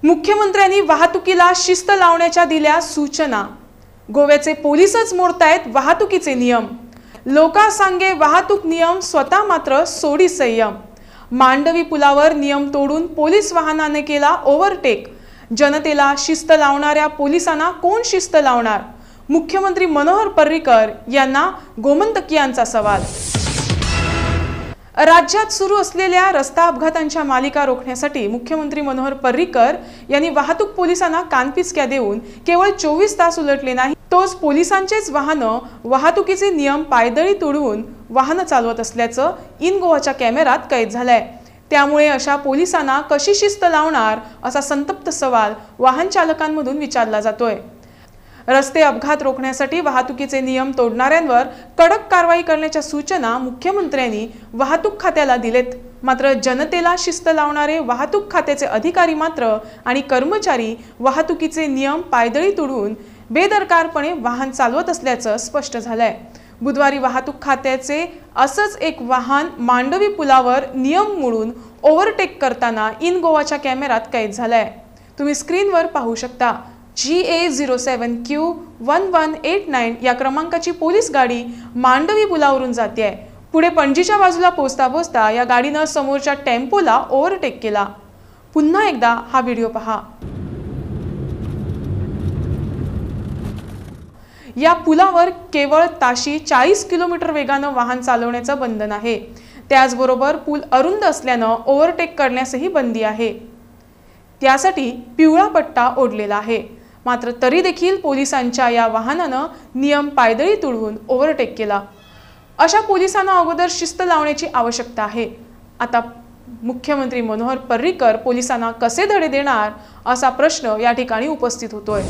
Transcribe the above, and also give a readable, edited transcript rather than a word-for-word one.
मुख्यमंत्र्यांनी वाहतुकीला शिस्त लावण्याच्या दिल्या सूचना। गोव्याचे पोलीसच मोडतायत वाहतुकीचे नियम। लोका सांगे वाहतूक नियम, स्वतः मात्र सोडी संयम। मांडवी पुलावर नियम तोडून पोलीस वाहनाने केला ओव्हरटेक। जनतेला शिस्त लावणाऱ्या पोलिसांना कोण शिस्त लावणार? मुख्यमंत्री मनोहर पर्रीकर यांना गोमंतकीयांचा सवाल। राज्यात सुरू असलेल्या रस्ता अपघातांच्या मालिका रोखण्यासाठी मुख्यमंत्री मनोहर पर्रीकर यांनी वाहतूक पोलिसांना कानपिचक्या देऊन केवळ 24 तास उलटले नाही, तोच पोलिसांचेच वाहनं वाहतुकीचे नियम पायदळी तोडून वाहनं चालवत असल्याचं इन गोवाच्या कॅमेऱ्यात कैद झालंय। त्यामुळे अशा पोलिसांना कशी शिस्त लावणार असा संतप्त सवाल वाहन चालकांमधून विचारला जातोय। रस्ते अपघात रोखण्यासाठी वाहतुकीचे नियम तोडणाऱ्यांवर कडक कारवाई करण्याच्या सूचना मुख्यमंत्र्यांनी वाहतूक खात्याला दिलेत। मात्र जनतेला शिस्त लावणारे वाहतूक खात्याचे अधिकारी मात्र आणि कर्मचारी वाहतुकीचे नियम पायदळी तोडून बेदरकारपणे वाहन चालवत असल्याचं स्पष्ट झालंय। बुधवारी वाहतूक खात्याचे असंच एक वाहन मांडवी पुलावर नियम मोडून ओव्हरटेक करताना इन गोवाच्या कॅमेऱ्यात कैद झालंय। तुम्ही स्क्रीनवर पाहू शकता। GA07Q1189 या क्रमांकाची पोलीस गाडी मांडवी पुलावरून जाते आहे। पुढे पणजीच्या बाजूला पोहोचता या गाडीनं समोरच्या टेम्पोला ओव्हरटेक केला। पुन्हा एकदा हा व्हिडिओ पहा। या पुलावर केवळ ताशी 40 किलोमीटर वेगानं वाहन चालवण्याचं बंधन आहे। त्याचबरोबर पूल अरुंद असल्यानं ओव्हरटेक करण्यासही बंदी आहे। त्यासाठी पिवळा पट्टा ओढलेला आहे। मात्र तरी देखील पोलिसांच्या या वाहनानं नियम पायदळी तोडून ओव्हरटेक केला। अशा पोलिसांना अगोदर शिस्त लावण्याची आवश्यकता आहे। आता मुख्यमंत्री मनोहर पर्रीकर पोलिसांना कसे धडे देणार असा प्रश्न या ठिकाणी उपस्थित होतोय।